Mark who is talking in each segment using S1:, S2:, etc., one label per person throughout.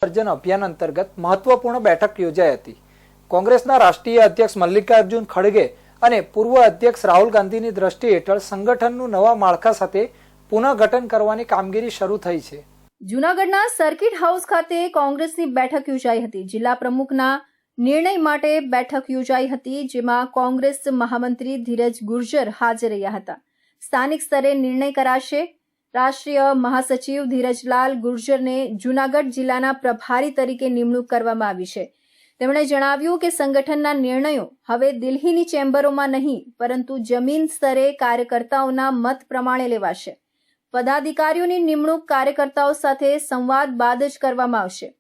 S1: સર્જન અભિયાન અંતર્ગત મહત્વપૂર્ણ બેઠક યોજાઈ હતી। કોંગ્રેસના રાષ્ટ્રીય અધ્યક્ષ મલ્લિકાર્જુન ખડગે અને પૂર્વ અધ્યક્ષ રાહુલ ગાંધીની દ્રષ્ટિ હેઠળ સંગઠનનું નવા માળખા સાથે પુનઃગઠન કરવાની કામગીરી શરૂ થઈ છે।
S2: જૂનાગઢના સર્કિટ હાઉસ ખાતે કોંગ્રેસની બેઠક યોજાઈ હતી। જિલ્લા પ્રમુખના નિર્ણય માટે બેઠક યોજાઈ હતી, જેમાં કોંગ્રેસ મહામંત્રી ધીરજ ગુર્જર હાજર રહ્યા હતા। સ્થાનિક સ્તરે નિર્ણય કરાશે। રાષ્ટ્રીય મહાસચિવ ધીરજલાલ ગુર્જરને જૂનાગઢ જિલ્લાના પ્રભારી તરીકે નિમણૂક કરવામાં આવી છે। તેમણે જણાવ્યું કે સંગઠનના નિર્ણયો હવે દિલ્હીની ચેમ્બરોમાં નહીં, પરંતુ જમીન સ્તરે કાર્યકર્તાઓના મત પ્રમાણે લેવાશે। પદાધિકારીઓની નિમણૂક કાર્યકર્તાઓ સાથે સંવાદ બાદ જ કરવામાં આવશે।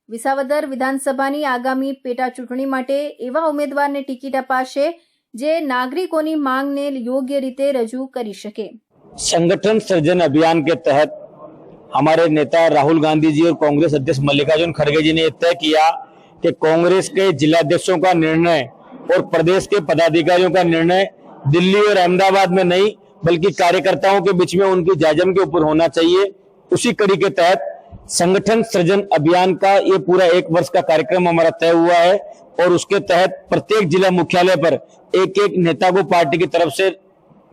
S2: વિસાવદર વિધાનસભાની આગામી પેટા ચૂંટણી માટે એવા ઉમેદવારને ટિકિટ અપાશે જે નાગરિકોની માંગને યોગ્ય રીતે રજૂ કરી શકે।
S3: संगठन सृजन अभियान के तहत हमारे नेता राहुल गांधी जी और कांग्रेस अध्यक्ष मल्लिकार्जुन खड़गे जी ने तय किया कि कांग्रेस के जिलाध्यक्षों का निर्णय और प्रदेश के पदाधिकारियों का निर्णय दिल्ली और अहमदाबाद में नहीं बल्कि कार्यकर्ताओं के बीच में उनकी जाजम के ऊपर होना चाहिए। उसी कड़ी के तहत संगठन सृजन अभियान का ये पूरा 1 वर्ष का कार्यक्रम हमारा तय हुआ है और उसके तहत प्रत्येक जिला मुख्यालय पर एक नेता को पार्टी की तरफ से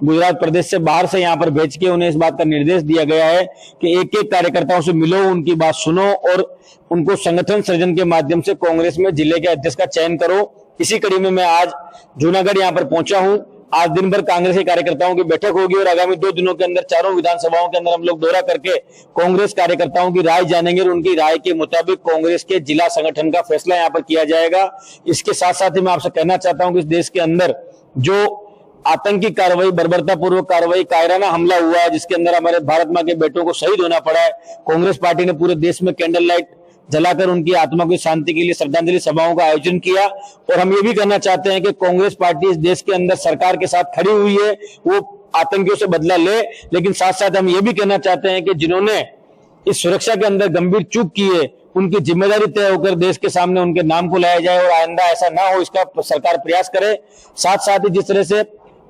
S3: गुजरात प्रदेश से बाहर से यहाँ पर भेज के उन्हें इस बात का निर्देश दिया गया है कि एक कार्यकर्ताओं से मिलो, उनकी बात सुनो और उनको संगठन सृजन के माध्यम से कांग्रेस में जिले के अध्यक्ष का चयन करो। इसी कड़ी में मैं आज जूनागढ़ यहाँ पर पहुंचा हूँ। आज दिन भर कांग्रेस के कार्यकर्ताओं की बैठक होगी और आगामी 2 दिनों के अंदर चारों विधानसभाओं के अंदर हम लोग दौरा करके कांग्रेस कार्यकर्ताओं की राय जानेंगे और उनकी राय के मुताबिक कांग्रेस के जिला संगठन का फैसला यहाँ पर किया जाएगा। इसके साथ साथ ही मैं आपसे कहना चाहता हूँ कि इस देश के अंदर जो आतंकी कार्रवाई, बर्बरतापूर्वक कार्रवाई, कायराना हमला हुआ है जिसके अंदर हमारे भारत मां के बेटों को शहीद होना पड़ा है, कांग्रेस पार्टी ने पूरे देश में कैंडल लाइट जलाकर उनकी आत्मा की शांति के लिए श्रद्धांजलि सभाओं का आयोजन किया। और हम ये भी कहना चाहते हैं कि कांग्रेस पार्टी इस देश के अंदर सरकार के साथ खड़ी हुई है, वो आतंकियों से बदला ले, लेकिन साथ साथ हम ये भी कहना चाहते हैं कि जिन्होंने इस सुरक्षा के अंदर गंभीर चूक की है उनकी जिम्मेदारी तय होकर देश के सामने उनके नाम को लाया जाए और आइंदा ऐसा ना हो इसका सरकार प्रयास करे। साथ साथ ही जिस तरह से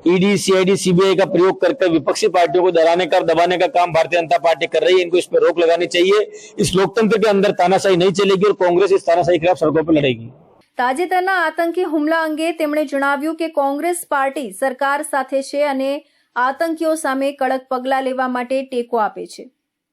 S3: ईडी, सीआईडी, सीबीआई का प्रयोग करके विपक्षी पार्टियों को डराने का, दबाने का काम भारतीय जनता पार्टी कर रही है, इनको इस पर रोक लगानी चाहिए। इस लोकतंत्र के अंदर तानाशाही नहीं चलेगी और कांग्रेस इस तानाशाही के खिलाफ सड़कों पर लड़ेगी।
S2: તાજેતરના આતંકી હુમલા અંગે તેમણે જણાવ્યું કે કોંગ્રેસ પાર્ટી સરકાર સાથે છે અને આતંકીઓ સામે કડક પગલાં લેવા માટે ટેકો આપે છે।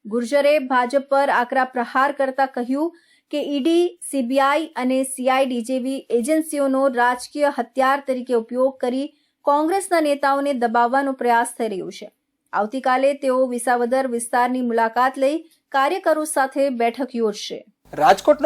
S2: ગુર્જરે ભાજપ પર આકરા પ્રહાર કરતા કહ્યું કે ઈડી, સીબીઆઈ અને સીઆઈડી જેવી એજન્સીઓનો રાજકીય હથિયાર તરીકે ઉપયોગ કરી કોંગ્રેસના નેતાઓને દબાવવાનો પ્રયાસ થઈ રહ્યો છે। આવતીકાલે તેઓ વિસાવદર વિસ્તારની મુલાકાત લઈ કાર્યકરો સાથે બેઠક યોજશે।
S1: રાજકોટ